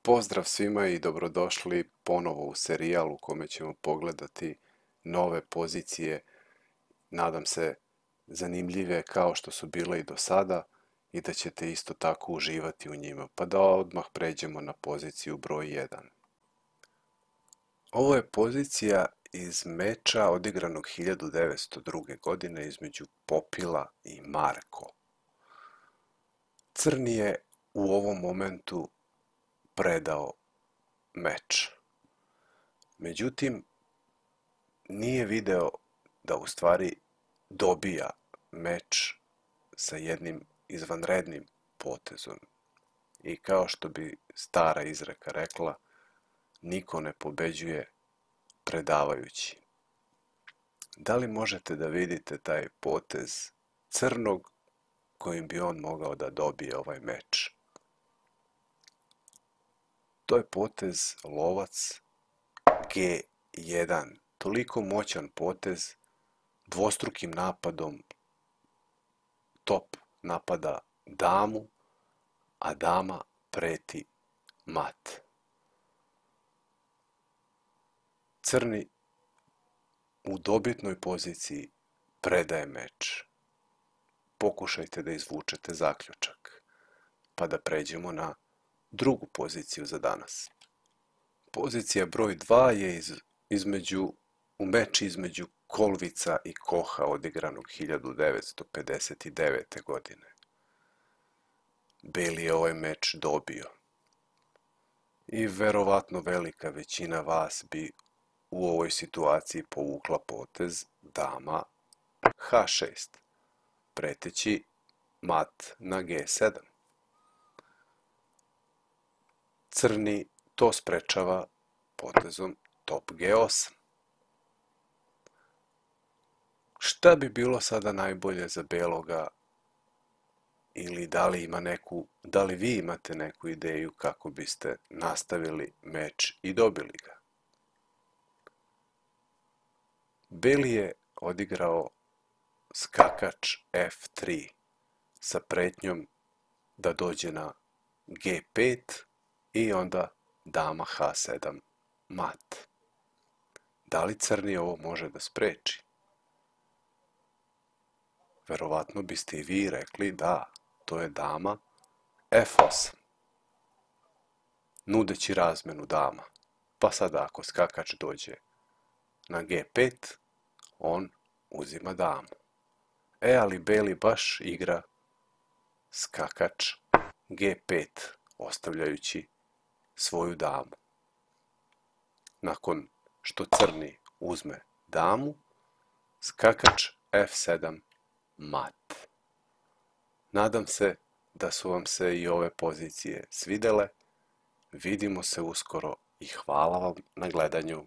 Pozdrav svima i dobrodošli ponovo u serijal u kome ćemo pogledati nove pozicije, nadam se zanimljive kao što su bile i do sada i da ćete isto tako uživati u njima. Pa da odmah pređemo na poziciju broj 1. Ovo je pozicija iz meča odigranog 1902. godine između Popila i Marko. Crni je u ovom momentu predao meč. Međutim, nije video da u stvari dobija meč sa jednim izvanrednim potezom. I kao što bi stara izreka rekla, niko ne pobeđuje predavajući. Da li možete da vidite taj potez crnog kojim bi on mogao da dobije ovaj meč? To je potez lovac G1. Toliko moćan potez, dvostrukim napadom top napada damu, a dama preti mat. Crni u dobitnoj poziciji predaje meč. Pokušajte da izvučete zaključak, pa da pređemo na drugu poziciju za danas. Pozicija broj 2 je u meč između Kolvica i Koha odigranog 1959. godine. Beli je ovaj meč dobio. I verovatno velika većina vas bi u ovoj situaciji povukla potez dama H6, preteći mat na G7. Crni to sprečava potezom top G8. Šta bi bilo sada najbolje za beloga ili da li vi imate neku ideju kako biste nastavili meč i dobili ga? Beli je odigrao skakač F3 sa pretnjom da dođe na G5 i onda dama H7 mat. Da li crni ovo može da spreči? Verovatno biste i vi rekli da, to je dama F8, nudeći razmenu dama. Pa sada ako skakač dođe na G5, on uzima damu. Ali beli baš igra skakač G5, ostavljajući svoju damu. Nakon što crni uzme damu, skakač F7 mat. Nadam se da su vam se i ove pozicije svidele. Vidimo se uskoro i hvala vam na gledanju.